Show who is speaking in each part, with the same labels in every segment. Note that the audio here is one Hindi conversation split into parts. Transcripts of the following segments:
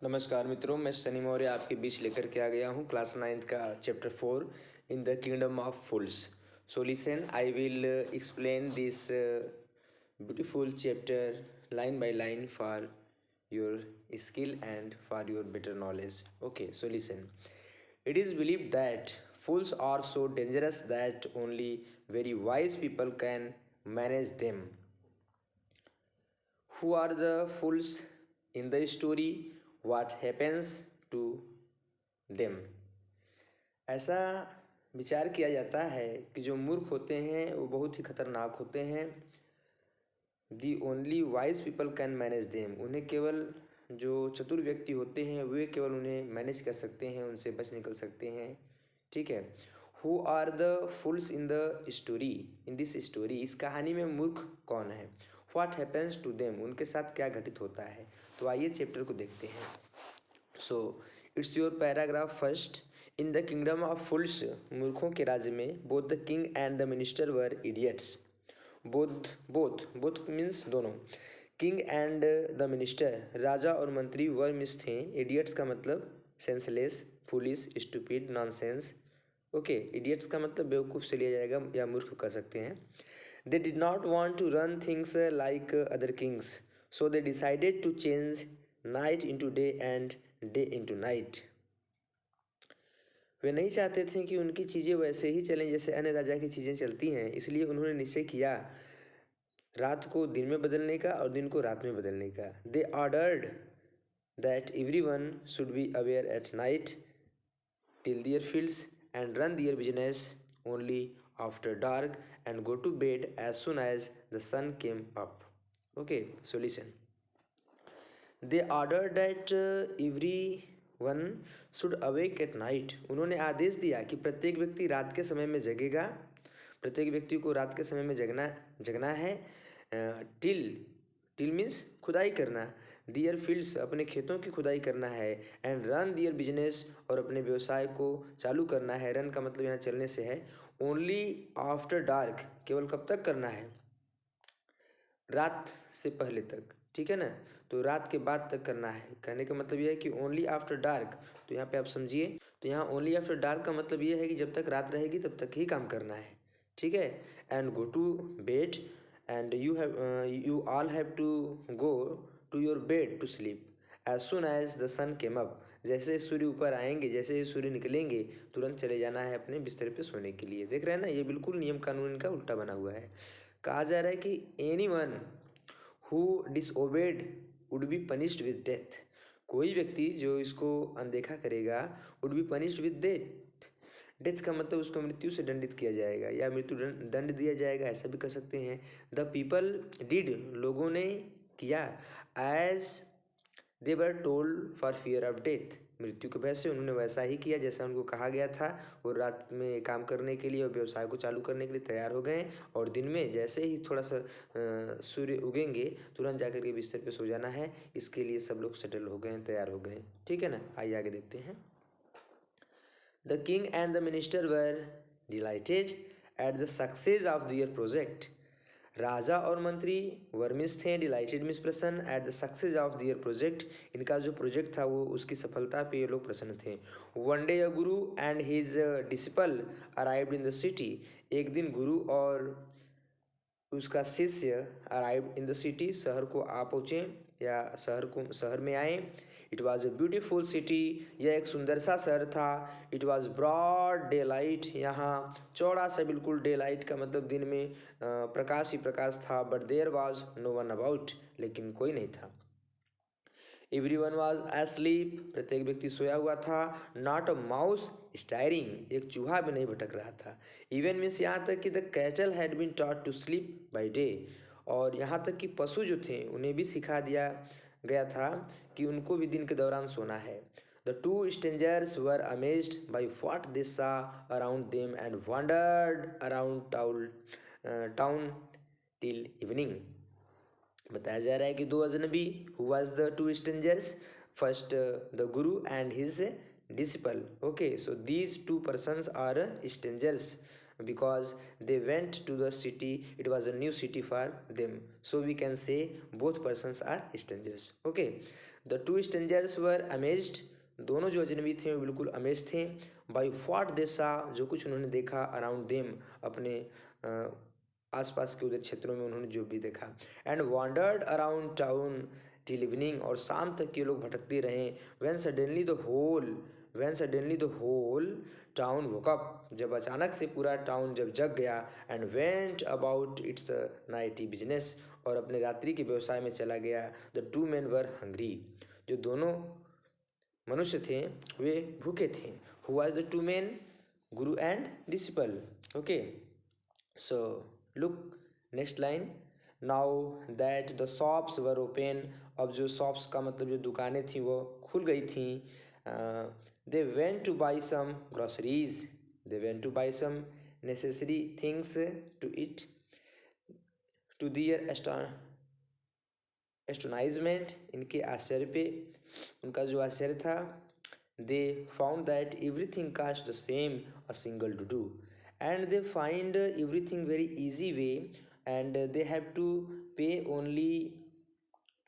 Speaker 1: नमस्कार मित्रों, मैं सनी मौर्य आपके बीच लेकर के आ गया हूँ क्लास 9th का chapter 4 in the kingdom of fools. So listen, I will explain this beautiful chapter line by line for your skill and for your better knowledge. Okay, so listen. It is believed that fools are so dangerous that only very wise people can manage them. Who are the fools in the story? What happens to them? ऐसा विचार किया जाता है कि जो मूर्ख होते हैं वो बहुत ही खतरनाक होते हैं। The only wise people can manage them, उन्हें केवल जो चतुर व्यक्ति होते हैं वे केवल उन्हें मैनेज कर सकते हैं, उनसे बच निकल सकते हैं। ठीक है। Who are the fools in the story? In this story, इस कहानी में मूर्ख कौन है? व्हाट हैपन्स टू देम, उनके साथ क्या घटित होता है? तो आइए चैप्टर को देखते हैं। So it's your paragraph first. In the kingdom of fools, मूर्खों के राज्य में, both the king and the minister were idiots. Both means दोनों। किंग एंड द मिनिस्टर, राजा और मंत्री, वर मीन्स थे। इडियट्स का मतलब senseless, foolish, stupid, nonsense. Okay, idiots का मतलब बेवकूफ़ से लिया जाएगा या मूर्ख कर सकते हैं। They did not want to run things like other kings, so they decided to change night into day and day into night. वे नहीं चाहते थे कि उनकी चीज़ें वैसे ही चलें जैसे अन्य राजा की चीज़ें चलती हैं, इसलिए उन्होंने निश्चय किया रात को दिन में बदलने का और दिन को रात में बदलने का। They ordered that everyone should be aware at night till their fields and run their business only after dark and go to bed as soon as the sun came up. Okay, so listen. They ordered that everyone should awake at night. उन्होंने आदेश दिया कि प्रत्येक व्यक्ति रात के समय में जगेगा, प्रत्येक व्यक्ति को रात के समय में जगना है। टिल मीन्स खुदाई करना, दियर फील्ड्स अपने खेतों की खुदाई करना है, एंड रन दियर बिजनेस और अपने व्यवसाय को चालू करना है। रन का मतलब यहाँ चलने से है। ओनली आफ्टर डार्क, केवल कब तक करना है? रात से पहले तक, ठीक है ना। तो रात के बाद तक करना है। कहने का मतलब यह है कि ओनली आफ्टर डार्क। तो यहाँ पे आप समझिए, तो यहाँ ओनली आफ्टर डार्क का मतलब ये है कि जब तक रात रहेगी तब तक ही काम करना है। ठीक है। And go to bed and you all have to go to your bed to sleep as soon as the sun came up. जैसे सूर्य ऊपर आएंगे, जैसे ही सूर्य निकलेंगे, तुरंत चले जाना है अपने बिस्तर पे सोने के लिए। देख रहे हैं ना, ये बिल्कुल नियम कानून का उल्टा बना हुआ है। कहा जा रहा है कि anyone who disobeyed would be punished with death. कोई व्यक्ति जो इसको अनदेखा करेगा would be punished with death. Death का मतलब उसको मृत्यु से दंडित किया जाएगा या मृत्यु दंड दिया जाएगा, ऐसा भी कर सकते हैं। द पीपल डिड, लोगों ने किया, as they were told for fear of death, मृत्यु के भय से उन्होंने वैसा ही किया जैसा उनको कहा गया था। वो रात में काम करने के लिए और व्यवसाय को चालू करने के लिए तैयार हो गए, और दिन में जैसे ही थोड़ा सा सूर्य उगेंगे तुरंत जाकर के बिस्तर पे सो जाना है। इसके लिए सब लोग सेटल हो गए, तैयार हो गए। ठीक है ना। आइए आगे देखते हैं। The king and the minister were delighted at the success of their project. राजा और मंत्री वर्मिस थे, डिलाइटेड मीन्स प्रसन्न, at the success of their project, इनका जो प्रोजेक्ट था वो उसकी सफलता पे ये लोग प्रसन्न थे। One day a Guru and his disciple arrived in the city, एक दिन गुरु और उसका शिष्य अराइव्ड इन द सिटी, शहर को आ पहुँचे या शहर में आए। It was a beautiful city, यह एक सुंदर सा शहर था। It was broad day light, यहाँ चौड़ा सा बिल्कुल डे लाइट का मतलब दिन में प्रकाश ही प्रकाश था। But there was no one about, लेकिन कोई नहीं था। एवरीवन वाज एस्लीप, प्रत्येक व्यक्ति सोया हुआ था। नॉट अ माउस स्टायरिंग, एक चूहा भी नहीं भटक रहा था। इवन मीन्स यहाँ तक कि the cattle had been taught to sleep by day, और यहाँ तक कि पशु जो थे उन्हें भी सिखा दिया गया था कि उनको भी दिन के दौरान सोना है। The two strangers were amazed by what they saw around them and wandered around town till evening. बताया जा रहा है कि दो अजनबी, who was the two strangers, first the guru and his disciple. Okay, so these two persons are strangers, because they went to the city. It was a new city for them. So we can say both persons are strangers. Okay. The two strangers were amazed. दोनों जो अजनबी थे वो बिल्कुल अमेज थे बाई व्हाट दे सा, जो कुछ उन्होंने देखा अराउंड देम, अपने आसपास के उधर क्षेत्रों में उन्होंने जो भी देखा. And wandered around town till evening, और शाम तक ये लोग भटकते रहे. When suddenly the whole town woke up, जब अचानक से पूरा टाउन जब जग गया. And went about its nightly business, और अपने रात्रि के व्यवसाय में चला गया. The two men were hungry, जो दोनों मनुष्य थे वे भूखे थे. Who was the two men? Guru and disciple. Okay, so look next line. Now that the shops were open, अब जो शॉप्स का मतलब जो दुकानें थी वो खुल गई थी. They went to buy some groceries, they went to buy some necessary things to eat. To their astonishment, इनके आश्चर्य पे उनका जो आश्चर्य था. They found that everything cost the same a single dudu, and they find everything very easy way, and they have to pay only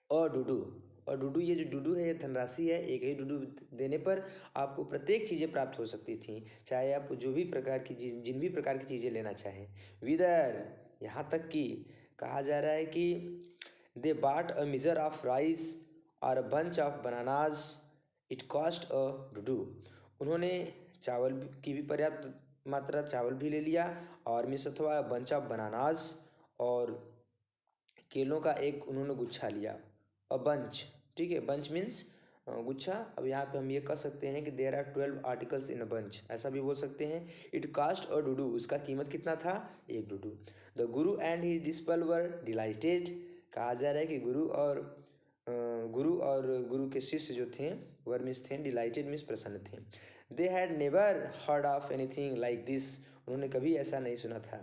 Speaker 1: a dudu. और डुडू, ये जो डुडू है ये धनराशि है. एक ही डुडू देने पर आपको प्रत्येक चीज़ें प्राप्त हो सकती थी, चाहे आप जो भी प्रकार की जिन भी प्रकार की चीज़ें लेना चाहें. विदर, यहाँ तक कि कहा जा रहा है कि दे बाट अ मिजर ऑफ राइस और a bunch of bananas, it cost a dudu. उन्होंने चावल की भी पर्याप्त मात्रा चावल भी ले लिया, और मिस अथवा बंच ऑफ बनानाज, और केलों का एक उन्होंने गुच्छा लिया. अ बंच, ठीक है, बंच मीन्स गुच्छा. अब यहाँ पे हम ये कह सकते हैं कि there are 12 articles in a bunch, ऐसा भी बोल सकते हैं. इट कास्ट अ डुडू, उसका कीमत कितना था? एक Dudu. The guru and his disciple were dilated, कहा जा रहा है कि गुरु और गुरु के शिष्य जो थे वर मीन्स थे, डिलाइटेड मीन्स प्रसन्न थे. They had never heard of anything like this, उन्होंने कभी ऐसा नहीं सुना था.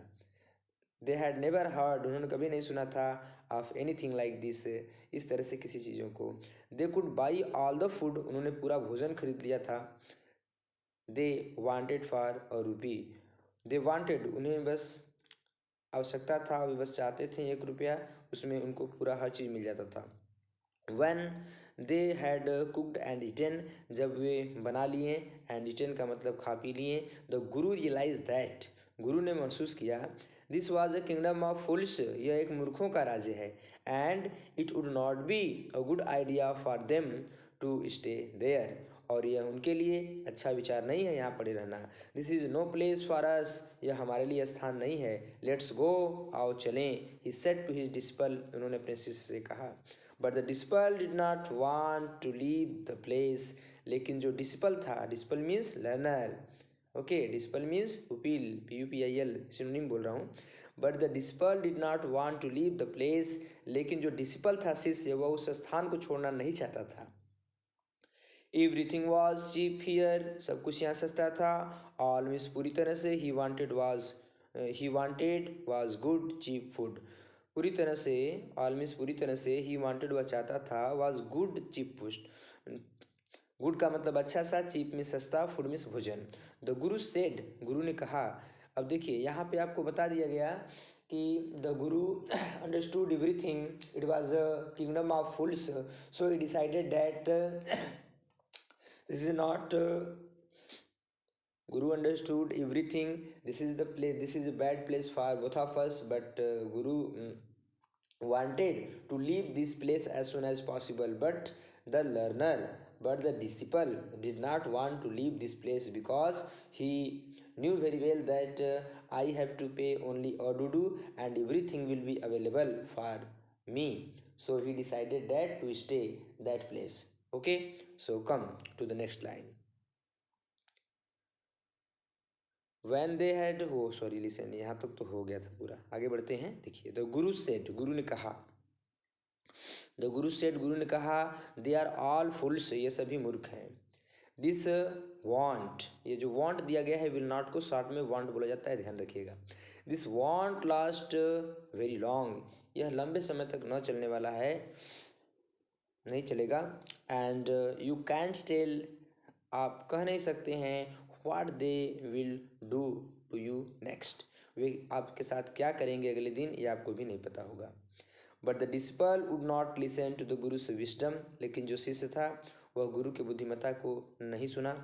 Speaker 1: दे हैड नेवर हर्ड, उन्होंने कभी नहीं सुना था. ऑफ एनीथिंग लाइक दिस, इस तरह से किसी चीज़ों को. They could by all the food, उन्होंने पूरा भोजन खरीद लिया था. दे वांटेड फॉर अ रूपी, दे वांटेड, उन्हें बस आवश्यकता था, वे बस चाहते थे 1 रुपया, उसमें उनको पूरा हर चीज़ मिल जाता था. When they had cooked and eaten, जब वे बना लिए, एंड ईटन का मतलब खा पी लिए. द गुरु रियलाइज दैट, गुरु ने महसूस किया. This was a kingdom of fools, यह एक मूर्खों का राज्य है. And it would not be a good idea for them to stay there, और यह उनके लिए अच्छा विचार नहीं है यहाँ पड़े रहना. This is no place for us, यह हमारे लिए स्थान नहीं है. लेट्स गो, आओ चलें. He said to his disciple, उन्होंने अपने शिष्य से कहा. But the disciple did not want to leave the place, लेकिन जो डिसिपल था, disciple means learner. Okay, disciple means pupil, PUPIL, synonym बोल रहा हूँ. But the disciple did not want to leave the place, लेकिन जो डिसिपल था, शिष्य, वह उस स्थान को छोड़ना नहीं चाहता था. एवरीथिंग वॉज चीप हियर, सब कुछ यहाँ सस्ता था. ऑल मीन्स पूरी तरह से. He wanted was good cheap food, पूरी तरह से. ऑल मीन्स पूरी तरह से. ही वांटेड, वह चाहता था. Was good cheap food, good का मतलब अच्छा सा, चीप में सस्ता, फूड में भोजन. द गुरु सेड, गुरु ने कहा. अब देखिए यहाँ पे आपको बता दिया गया कि the Guru understood everything, it was a kingdom of fools, so he decided that this is not Guru understood everything. This is the place, this is a bad place for both of us, but Guru wanted to leave this place as soon as possible. But the disciple did not want to leave this place, because he knew very well that I have to pay only a dudu and everything will be available for me. So he decided that to stay that place. Okay, so come to the next line. When they had, oh sorry, listen, यहाँ तक तो हो गया था पूरा, आगे बढ़ते हैं. देखिए, द गुरु सेड, गुरु ने कहा. द गुरु सेड, गुरु ने कहा. दे आर ऑल फुल्स, ये सभी मूर्ख हैं. दिस वांट, ये जो वांट दिया गया है, विल नॉट को शॉर्ट में वांट बोला जाता है, ध्यान रखिएगा. This want last very long, यह लंबे समय तक न चलने वाला है, नहीं चलेगा. एंड यू कैंट टेल, आप कह नहीं सकते हैं. What they will do to you next. वे आपके साथ क्या करेंगे अगले दिन ये आपको भी नहीं पता होगा। But the disciple would not listen to the guru's wisdom, लेकिन जो शिष्य था वह गुरु की बुद्धिमत्ता को नहीं सुना।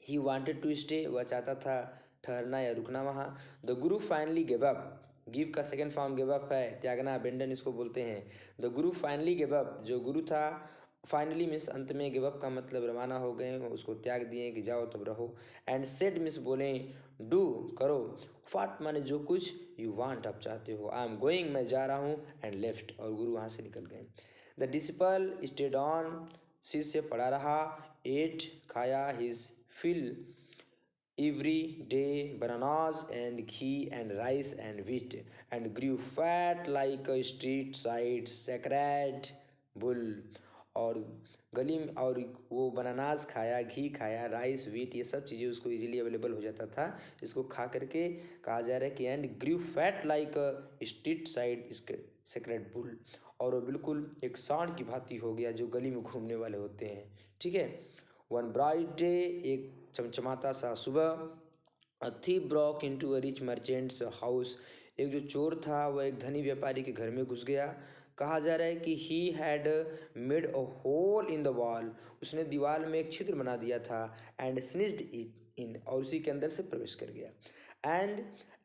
Speaker 1: ही वांटेड टू स्टे, वह चाहता था ठहरना या रुकना वहाँ। The Guru finally give up, give का सेकेंड फॉर्म गिव अप है, त्यागना, अबेंडन इसको बोलते हैं। The Guru finally give up, जो गुरु था फाइनली मीन्स अंत में, गिव अप का मतलब रवाना हो गए, उसको त्याग दिए कि जाओ तब रहो। एंड सेड मीन्स बोले, डू करो, फाट माने जो कुछ, यू वांट आप चाहते हो, आई एम गोइंग मैं जा रहा हूँ, एंड लेफ्ट और गुरु वहाँ से निकल गए। द डिसिपल स्टेड ऑन, शिष्य पड़ा रहा, एट खाया, his fill every day bananas and ghee and rice and wheat, and grew fat like a street side sacred bull। और गली में, और वो बनानास खाया, घी खाया, राइस व्हीट, ये सब चीज़ें उसको इजीली अवेलेबल हो जाता था। इसको खा करके कहा जा रहा है कि and grew fat like a street side sacred bull, और वो बिल्कुल एक सांड की भांति हो गया जो गली में घूमने वाले होते हैं। ठीक है। वन ब्राइट डे, एक चमचमाता सा सुबह, a thief broke into a rich merchants house, एक जो चोर था वह एक धनी व्यापारी के घर में घुस गया। कहा जा रहा है कि he had made a hole in the wall, उसने दीवार में एक छिद्र बना दिया था। एंड स्निज्ड इट इन, और उसी के अंदर से प्रवेश कर गया। And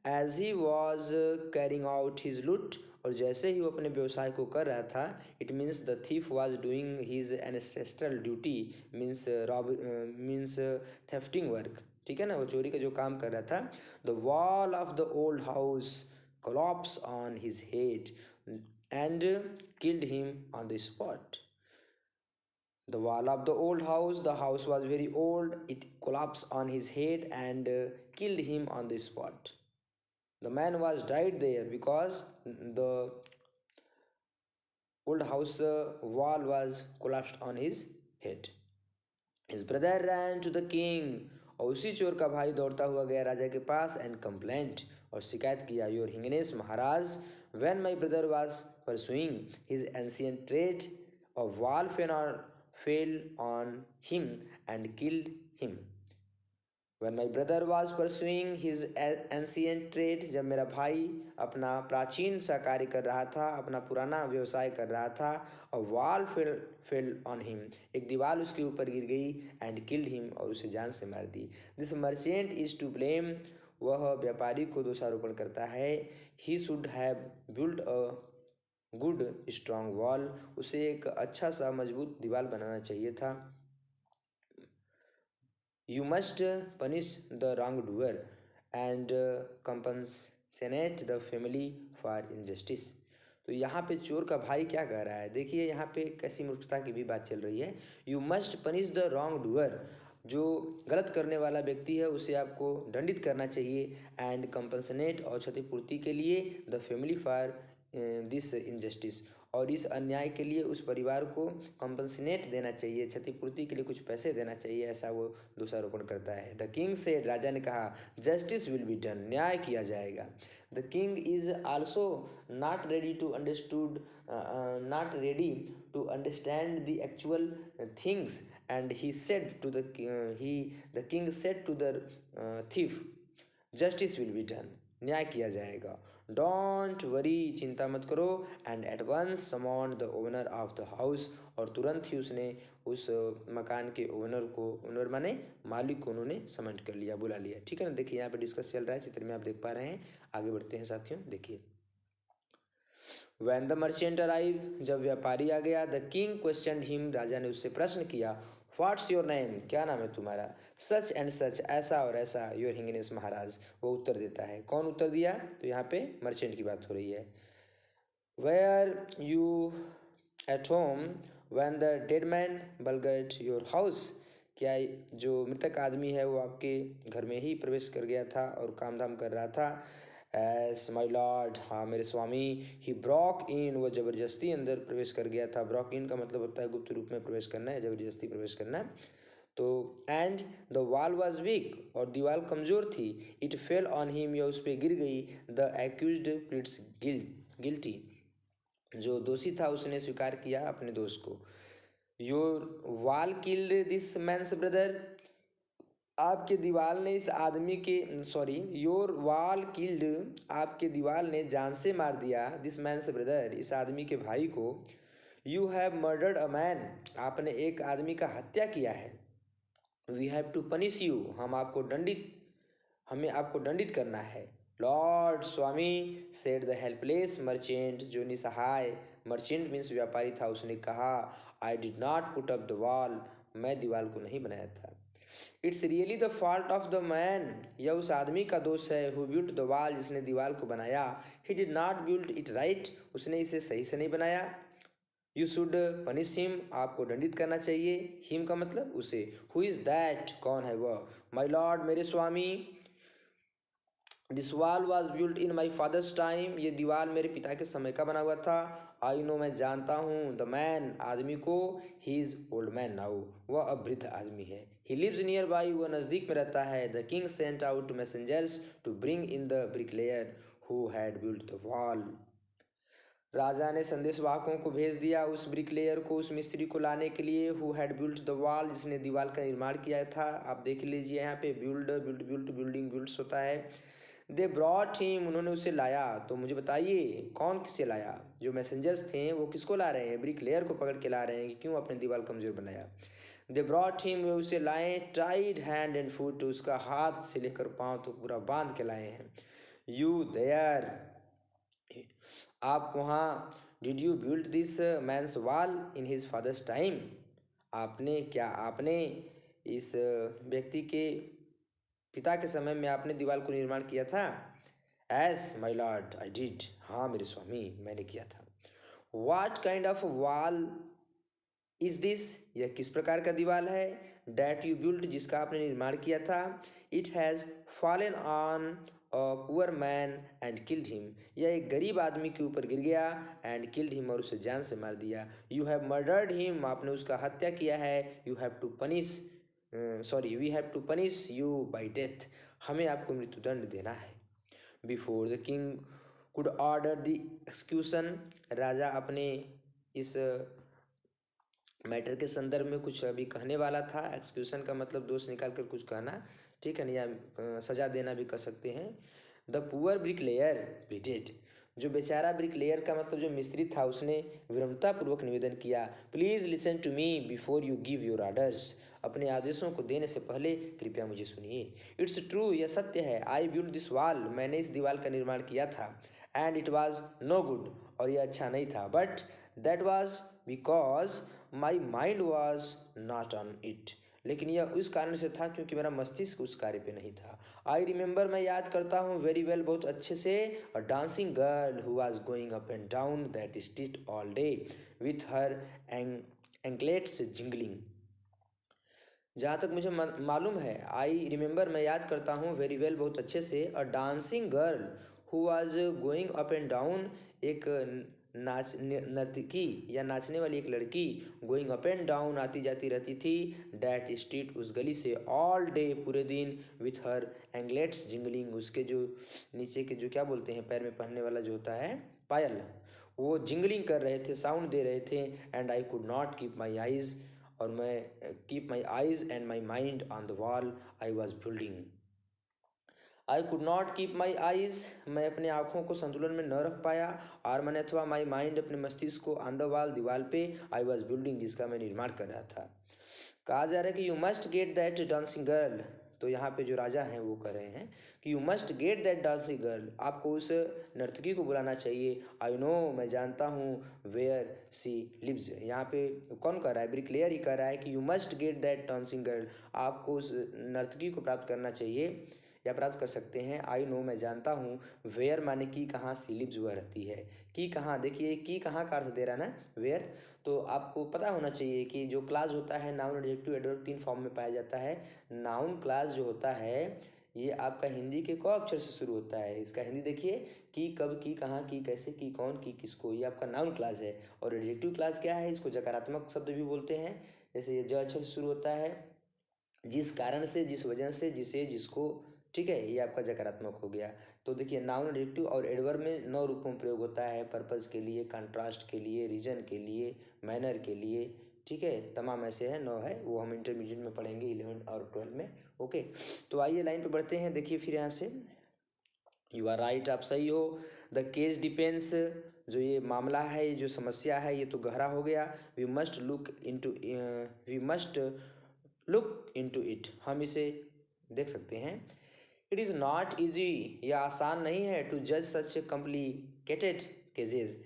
Speaker 1: as he was carrying out his loot, और जैसे ही वो अपने व्यवसाय को कर रहा था, it means the thief was doing his ancestral duty, means means thefting work. ठीक है ना, वो चोरी का जो काम कर रहा था। The wall of the old house collapse on his head and killed him on the spot. The wall of the old house, the house was very old, it collapsed on his head and killed him on the spot. The man was died there because the old house wall was collapsed on his head. His brother ran to the king, और उसी चोर का भाई दौड़ता हुआ गया राजा के पास, एंड कंप्लेंट, और शिकायत किया, your highness Maharaj, when my brother was pursuing his ancient trade, a wall fell on him and killed him। When my brother was pursuing his ancient trade, जब मेरा भाई अपना प्राचीन सा कार्य कर रहा था, अपना पुराना व्यवसाय कर रहा था, a wall fell on him, एक दीवार उसके ऊपर गिर गई, and killed him, और उसे जान से मार दी। This merchant is to blame, वह व्यापारी को दोषारोपण करता है। He should have built a good strong wall, उसे एक अच्छा सा मजबूत दीवार बनाना चाहिए था। You must punish the wrongdoer and compensate the family for injustice। तो यहाँ पे चोर का भाई क्या कह रहा है, देखिए यहाँ पे कैसी मूर्खता की भी बात चल रही है। You must punish the wrongdoer, जो गलत करने वाला व्यक्ति है उसे आपको दंडित करना चाहिए। एंड कंपनसेट, और क्षतिपूर्ति के लिए, the family for this injustice, और इस अन्याय के लिए उस परिवार को कंपनसेट देना चाहिए, क्षतिपूर्ति के लिए कुछ पैसे देना चाहिए, ऐसा वो दोषारोपण करता है। द किंग सेड, राजा ने कहा, जस्टिस विल बी डन, न्याय किया जाएगा। The king is also not ready to understood, not ready to understand the actual things, and he said to the king said to the thief, justice will be done, न्याय किया जाएगा। डोंट वरी, चिंता मत करो। And at once summoned the owner of the house, और तुरंत ही उसने उस मकान के ओनर को, ओनर माने मालिक को, उन्होंने समन कर लिया, बुला लिया। ठीक है ना, देखिए यहाँ पे डिस्कस चल रहा है, चित्र में आप देख पा रहे हैं। आगे बढ़ते हैं साथियों, देखिए। When the merchant arrived, जब व्यापारी आ गया, द किंग क्वेश्चनड हिम, राजा ने उससे प्रश्न किया, व्हाट्स योर नेम, क्या नाम है तुम्हारा। सच एंड सच, ऐसा और ऐसा, योर हिंगनेस महाराज, वो उत्तर देता है। कौन उत्तर दिया, तो यहाँ पे मर्चेंट की बात हो रही है। Were you at home when the dead man burgled your house, क्या जो मृतक आदमी है वो आपके घर में ही प्रवेश कर गया था और काम धाम कर रहा था। एस माई लॉर्ड, हाँ मेरे स्वामी। ही ब्रॉक इन, वो जबरदस्ती अंदर प्रवेश कर गया था। ब्रॉक इन का मतलब होता है गुप्त रूप में प्रवेश करना है, जबरदस्ती प्रवेश करना। तो and the wall was weak, और दीवार कमज़ोर थी। इट फेल ऑन हिम, या उस पर गिर गई। द एक्यूज्ड प्लीड्स गिल्टी, जो दोषी था उसने स्वीकार किया अपने दोष को। Your wall killed this man's brother, आपके दीवाल ने इस आदमी के योर वॉल किल्ड, आपके दीवाल ने जान से मार दिया दिस मैन्स ब्रदर, इस आदमी के भाई को। You have murdered a man, आपने एक आदमी का हत्या किया है। We have to punish you, हमें आपको दंडित करना है। लॉर्ड स्वामी सेड द हेल्पलेस मर्चेंट, जो निसहाय मर्चेंट मीन्स व्यापारी था, उसने कहा I did not put up the wall, मैं दीवार को नहीं बनाया था। It's really the fault of the man, यह उस आदमी का दोष है। हु बिल्ट द वॉल, जिसने दीवार को बनाया। He did not build it right, उसने इसे सही से नहीं बनाया। यू शुड पनिश हिम, आपको दंडित करना चाहिए। हिम का मतलब उसे। हु इज दैट, कौन है वह। माई लॉर्ड, मेरे स्वामी। This wall was built in my father's time, ये दीवार मेरे पिता के समय का बना हुआ था। आई नो, मैं जानता हूँ। द मैन, आदमी को। He is old man now, वह अब वृद्ध आदमी है। ही लिव्स नियर बाई, वह नज़दीक में रहता है। The king sent out messengers to bring in the bricklayer who had built the wall, राजा ने संदेशवाहकों को भेज दिया उस ब्रिकलेयर को, उस मिस्त्री को लाने के लिए। Who had built the wall, जिसने दीवार का निर्माण किया था। आप देख लीजिए यहाँ पे बिल्ड, बिल्डिंग, बिल्ड्स होता है। दे ब्रॉट हिम, उन्होंने उसे लाया। तो मुझे बताइए कौन किसे लाया। जो मैसेंजर्स थे वो किसको ला रहे हैं, ब्रिकलेयर को पकड़ के ला रहे हैं कि क्यों अपने दीवार कमजोर बनाया। दे ब्रॉट हिम, वे उसे लाए। टाइड हैंड एंड फुट, उसका हाथ से लेकर पाँव तो पूरा बांध के लाए हैं। यू देयर, आप वहाँ। Did you build this man's wall in his father's time, आपने इस व्यक्ति के पिता के समय में आपने दीवार को निर्माण किया था। S my lord I did, हाँ मेरे स्वामी मैंने किया था। वाट kind of wall is this, यह किस प्रकार का दीवार है। डैट यू बिल्ड, जिसका आपने निर्माण किया था। It has fallen on a poor man and killed him, यह एक गरीब आदमी के ऊपर गिर गया। एंड किल्ड हिम, और उसे जान से मार दिया। यू हैव मर्डर्ड हिम, आपने उसका हत्या किया है। You have to punish we have to punish you by death, हमें आपको मृत्युदंड देना है। Before the king could order the execution, राजा अपने इस मैटर के संदर्भ में कुछ अभी कहने वाला था। एक्सक्यूशन का मतलब दोष निकाल कर कुछ कहना, ठीक है ना, या सजा देना भी कह सकते हैं। द पुअर ब्रिकलेयर प्लीडेड, जो बेचारा ब्रिकलेयर का मतलब जो मिस्त्री था, उसने विनम्रतापूर्वक निवेदन किया। Please listen to me before you give your orders, अपने आदेशों को देने से पहले कृपया मुझे सुनिए। इट्स ट्रू, यह सत्य है। आई बिल्ड दिस वॉल, मैंने इस दीवार का निर्माण किया था। And it was no good, और यह अच्छा नहीं था। But that was because my mind was not on it, लेकिन यह उस कारण से था क्योंकि मेरा मस्तिष्क उस कार्य पे नहीं था। आई रिमेंबर, मैं याद करता हूँ। वेरी वेल, बहुत अच्छे से। अ dancing girl who was going up and down that street all day with her anklets jingling, जहाँ तक मुझे मालूम है। आई रिमेंबर, मैं याद करता हूँ। वेरी वेल, बहुत अच्छे से। अ dancing girl who was going up and down, एक नर्तकी या नाचने वाली एक लड़की, गोइंग अप एंड डाउन, आती जाती रहती थी। डैट स्ट्रीट, उस गली से। ऑल डे, पूरे दिन। विथ हर एंगलेट्स जिंगलिंग, उसके जो नीचे के जो क्या बोलते हैं, पैर में पहनने वाला जो होता है पायल, वो जिंगलिंग कर रहे थे, साउंड दे रहे थे। And I could not keep my eyes, और मैं keep my eyes and my mind on the wall I was building. I could not keep my eyes, मैं अपने आँखों को संतुलन में न रख पाया। और मैंने अथवा माई माइंड, अपने मस्तिष्क को। ऑन द वॉल, दीवार पे। आई वॉज बिल्डिंग, जिसका मैं निर्माण कर रहा था। कहा जा रहा है कि you must get that dancing girl, तो यहाँ पे जो राजा हैं वो कह रहे हैं कि you must get that dancing girl, आपको उस नर्तकी को बुलाना चाहिए। आई नो, मैं जानता हूँ। वेयर सी लिव्स, यहाँ पे कौन कह रहा है, ब्रिकलेयर ही कह रहा है कि you must get that dancing girl, आपको उस नर्तकी को प्राप्त करना चाहिए या प्राप्त कर सकते हैं। आई नो, मैं जानता हूँ। वेयर माने की, कहाँ। सी लिव्स, वह रहती है। की कहाँ, देखिए की कहाँ का अर्थ दे रहा है ना, वेयर। तो आपको पता होना चाहिए कि जो क्लास होता है, नाउन एडजेक्टिव एडवर्ब, 3 फॉर्म में पाया जाता है। नाउन क्लास जो होता है ये आपका हिंदी के क अक्षर से शुरू होता है। इसका हिंदी देखिए, की कब, की कहाँ, की कैसे, की कौन, की किसको, ये आपका नाउन क्लास है। और एडजेक्टिव क्लास क्या है, इसको जकारात्मक शब्द भी बोलते हैं। जैसे ये ज अक्षर से शुरू होता है, जिस कारण से, जिस वजह से, जिसे, जिसको, ठीक है, ये आपका जकारात्मक हो गया। तो देखिए, नाउन एडजेक्टिव और एडवर्ब में 9 रूपों में प्रयोग होता है। पर्पस के लिए, कंट्रास्ट के लिए, रीजन के लिए, मैनर के लिए, ठीक है, तमाम ऐसे है, 9 है, वो हम इंटरमीडिएट में पढ़ेंगे 11 और 12 में। ओके, तो आइए लाइन पे बढ़ते हैं। देखिए फिर यहाँ से, यू आर राइट, आप सही हो। द केस डिपेंड्स, जो ये मामला है, ये जो समस्या है, ये तो गहरा हो गया। We must look into it, हम इसे देख सकते हैं। इट इज़ नॉट ईजी, यह आसान नहीं है, टू जज such complicated cases.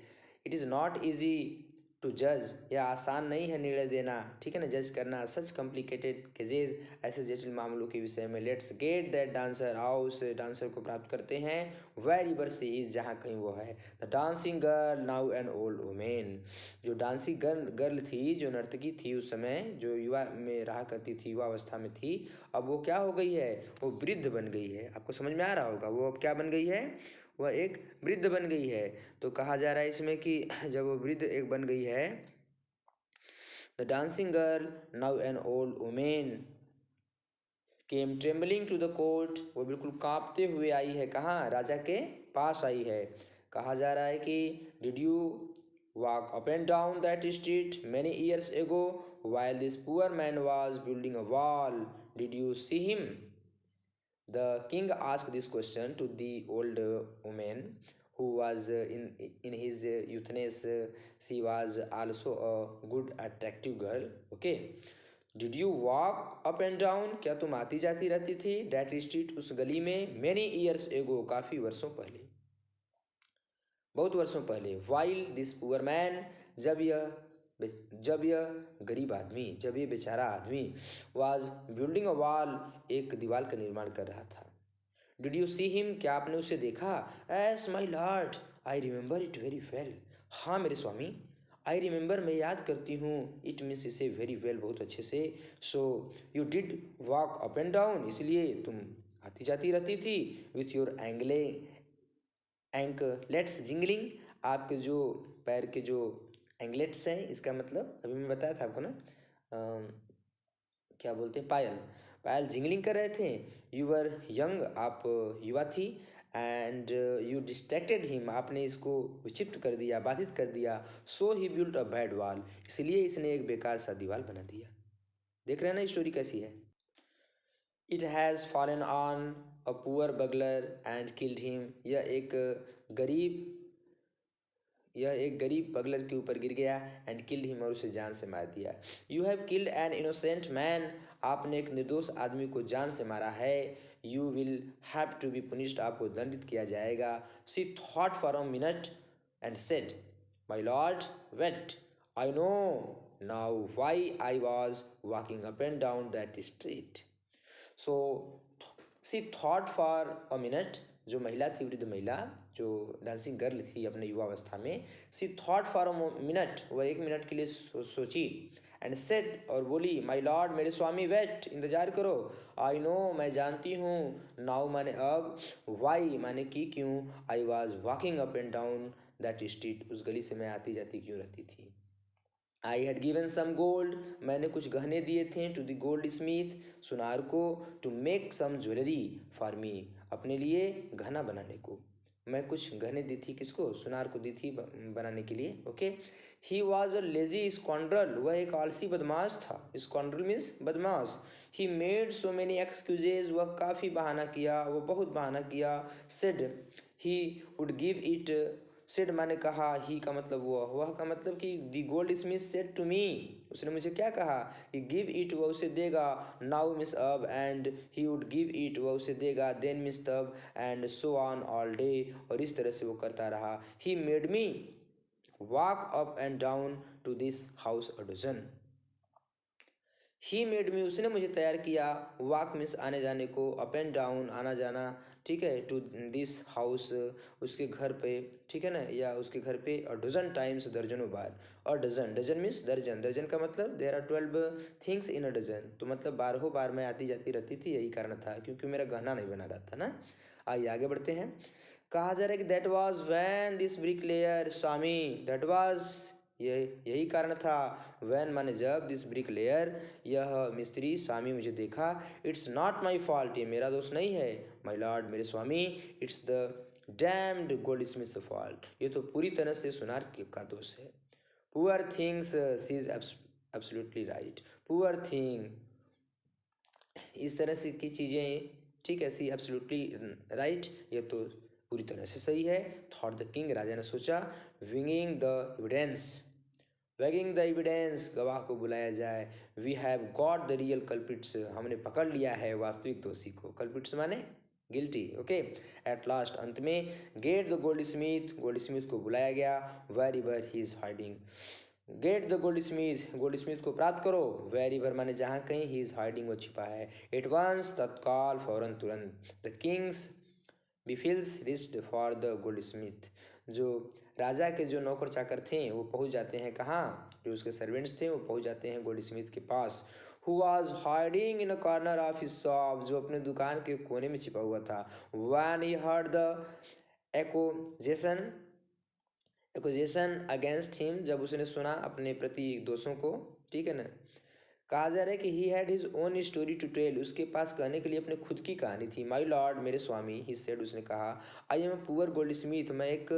Speaker 1: It is not easy to जज, यह आसान नहीं है निर्णय देना, ठीक है ना, जज करना, सच कॉम्प्लिकेटेड केसेस, ऐसे जटिल मामलों के विषय में। लेट्स गेट दैट डांसर, आओ उस डांसर को प्राप्त करते हैं, वेर एवर सी इज, जहाँ कहीं वो है। The dancing girl now an old women, जो डांसिंग गर्ल थी, जो नर्तकी थी उस समय, जो युवा में रहा करती थी, युवा अवस्था में थी, अब वो क्या हो गई है, वो वृद्ध बन गई है। आपको समझ में आ रहा होगा, वो अब क्या बन गई है, वह एक वृद्ध बन गई है। तो कहा जा रहा है इसमें कि जब वो वृद्ध एक बन गई है, the dancing girl now an old women came trembling to the court, वो बिल्कुल कांपते हुए आई है, कहाँ, राजा के पास आई है। कहा जा रहा है कि did you walk up and down that street many years ago while this poor man was building a wall, did you see him? The king asked this question to the old woman who was in his youthness. She was also a good attractive girl. Okay, did you walk up and down, क्या तुम आती जाती रहती थी, डेट स्ट्रीट, उस गली में, मैनी ईयर्स एगो, काफ़ी वर्षों पहले, बहुत वर्षों पहले। वाइल दिस पुअर मैन, जब यह गरीब आदमी, जब ये बेचारा आदमी, वाज बिल्डिंग अ वॉल, एक दीवार का निर्माण कर रहा था। डिड यू सी हिम, क्या आपने उसे देखा? S my lord, I remember it very well, हाँ मेरे स्वामी, आई रिमेंबर, मैं याद करती हूँ, इट मीन्स इसे वेरी वेल, बहुत अच्छे से। So you did walk up and down, इसलिए तुम आती जाती रहती थी, विथ योर एंकलेट्स जिंगलिंग, आपके जो पैर के जो एंगलेट्स हैं, इसका मतलब अभी मैं बताया था आपको ना, क्या बोलते हैं, पायल, पायल जिंगलिंग कर रहे थे। यू वर यंग, आप युवा थी, एंड यू डिस्ट्रैक्टेड हिम, आपने इसको विक्षिप्त कर दिया, बाधित कर दिया। सो ही बिल्ट अ बैड वॉल, इसलिए इसने एक बेकार सा दीवार बना दिया। देख रहे हैं ना स्टोरी कैसी है। It has fallen on a poor bugler and killed him, यह एक गरीब बगलर के ऊपर गिर गया, एंड किल्ड हिम, और उसे जान से मार दिया। You have killed an innocent man, आपने एक निर्दोष आदमी को जान से मारा है। You will have to be punished, आपको दंडित किया जाएगा। She thought for a minute and said, my lord wait, I know now why I was walking up and down that street. So she thought for a minute, जो महिला थी, वृद्ध महिला, जो डांसिंग गर्ल थी अपने युवावस्था में, सी थॉट फॉर अ मिनट, वह एक मिनट के लिए सोची, एंड सेड, और बोली, माई लॉर्ड, मेरे स्वामी, वेट, इंतजार करो, आई नो, मैं जानती हूँ, नाउ माने अब, वाई माने कि क्यों, I was walking up and down that street, उस गली से मैं आती जाती क्यों रहती थी। I had given some gold, मैंने कुछ गहने दिए थे, टू द गोल्ड स्मिथ, सुनार को, to make some jewellery for me, अपने लिए गहना बनाने को। मैं कुछ गहने दी थी, किसको, सुनार को दी थी बनाने के लिए। Okay, he was a lazy scoundrel, वह एक आलसी बदमाश था, स्कॉन्ड्रल मीन्स बदमाश। He made so many excuses, वह काफ़ी बहाना किया, वह बहुत बहाना किया। Said he would give it, said माने कहा, ही का मतलब वह का मतलब कि the goldsmith said to me, उसने मुझे क्या कहा, कि गिव इट, वह उसे देगा, नाउ मीन्स अब, and he would give it, वह उसे देगा, देन मीन्स तब, and so on all day, और इस तरह से वो करता रहा। He made me walk up and down to this house a dozen, he made me, उसने मुझे तैयार किया, वॉक मीन्स आने जाने को, अप एंड डाउन आना जाना, ठीक है, टू दिस हाउस, उसके घर पे, ठीक है ना, या उसके घर पे, अ डजन टाइम्स, दर्जनों बार। और डजन, डजन मीन्स दर्जन, दर्जन का मतलब there are 12 things in a dozen, तो मतलब 12 बार मैं आती जाती रहती थी, यही कारण था, क्योंकि मेरा गहना नहीं बना रहा था ना। आइए आगे बढ़ते हैं। कहा जा रहा है कि that was when this brick layer Swami, that was, यही कारण था, वैन माने जब, दिस ब्रिक लेयर, यह मिस्त्री, स्वामी, मुझे देखा, इट्स नॉट माई फॉल्ट, ये मेरा दोष नहीं है, माई लॉर्ड, मेरे स्वामी, it's the damned goldsmith fault, ये तो पूरी तरह से सुनार का दोष है। Poor things she is absolutely right. Poor thing, इस तरह से की चीज़ें, ठीक है, सी एब्सोल्युटली राइट, ये तो पूरी तरह से सही है। थॉट द किंग, राजा ने सोचा। Winging the evidence, wagging the evidence, गवाह को बुलाया जाए। We have got the real culprits, हमने पकड़ लिया है वास्तविक दोषी को। कल्पिट्स माने गिल्टी, ओके। एट लास्ट, अंत में। Get the goldsmith, goldsmith को बुलाया गया। Wherever he is hiding, get the goldsmith, goldsmith को प्राप्त करो। वेर एवर माने जहाँ कहीं, ही इज हाइडिंग, वो छिपा है। एट वंस, तत्काल, फौरन, तुरंत। The king's bailiffs rushed for the goldsmith, जो राजा के जो नौकर चाकर थे वो पहुंच जाते हैं कहाँ, जो उसके सर्वेंट्स थे वो पहुंच जाते हैं गोल्ड स्मिथ के पास। Who was hiding in a corner of his shop, जो अपने दुकान के कोने में छिपा हुआ था। When he heard the accusation accusation against him, जब उसने सुना अपने प्रति दोषों को, ठीक है ना। कहा जा रहा है कि he had his own story to tell, उसके पास कहने के लिए अपने खुद की कहानी थी। माई लॉर्ड, मेरे स्वामी, ही सेड, उसने कहा। I am a poor gold Smith, मैं एक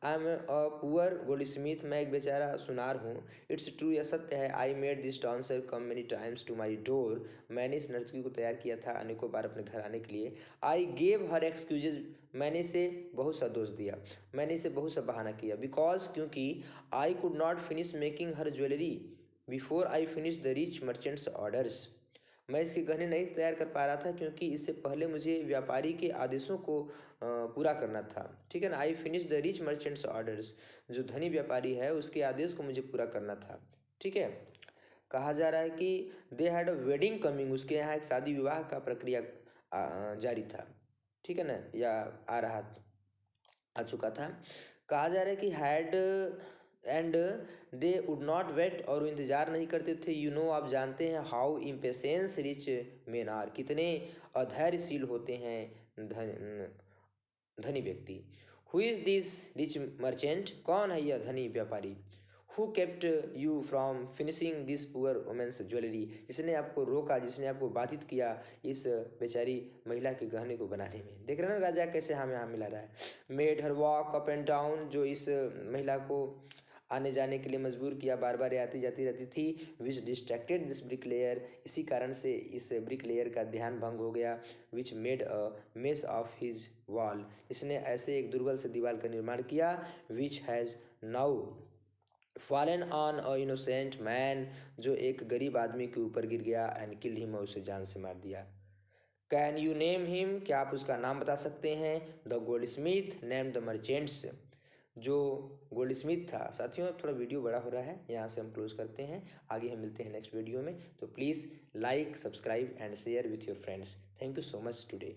Speaker 1: I am a poor gold Smith, मैं एक बेचारा सुनार हूँ। इट्स ट्रू, यह सत्य है। I made this dancer come many times to my door, मैंने इस नर्तकी को तैयार किया था अनेकों बार अपने घर आने के लिए। आई गेव हर एक्सक्यूजेज, मैंने इसे बहुत सा दोष दिया, मैंने इसे बहुत सा बहाना किया। बिकॉज, क्योंकि I could not finish making her jewellery before I finish the rich merchants orders, मैं इसके गहने नहीं तैयार कर पा रहा था क्योंकि इससे पहले मुझे व्यापारी के आदेशों को पूरा करना था, ठीक है ना। I finish the rich merchants orders, जो धनी व्यापारी है उसके आदेश को मुझे पूरा करना था, ठीक है। कहा जा रहा है कि they had a wedding coming, उसके यहाँ एक शादी विवाह का प्रक्रिया जारी था, ठीक है ना, या आ चुका था। कहा जा रहा है कि had and they would not wait, और वो इंतज़ार नहीं करते थे। यू नो, आप जानते हैं, how impatience rich men are, कितने अधैर्यशील होते हैं धनी व्यक्ति। Who is this rich merchant, कौन है यह धनी व्यापारी। Who kept you from finishing this poor woman's jewellery, जिसने आपको रोका, जिसने आपको बाधित किया इस बेचारी महिला के गहने को बनाने में। देख रहे हैं ना राजा कैसे हमें यहाँ मिला रहा है। Made her walk up and down, जो इस महिला को आने जाने के लिए मजबूर किया, बार बार आती जाती रहती थी। विच डिस्ट्रैक्टेड दिस ब्रिक लेयर, इसी कारण से इस ब्रिक लेयर का ध्यान भंग हो गया। Which made a mess of his wall, इसने ऐसे एक दुर्बल से दीवार का निर्माण किया। Which has now fallen on a innocent man, जो एक गरीब आदमी के ऊपर गिर गया। एंड किल्ड हिम, उसे जान से मार दिया। कैन यू नेम हिम, क्या आप उसका नाम बता सकते हैं। The gold Smith name the merchants, जो गोल्ड स्मिथ था। साथियों, अब थोड़ा वीडियो बड़ा हो रहा है, यहाँ से हम क्लोज करते हैं। आगे हम मिलते हैं नेक्स्ट वीडियो में। तो please like, subscribe and share with your friends. Thank you so much today.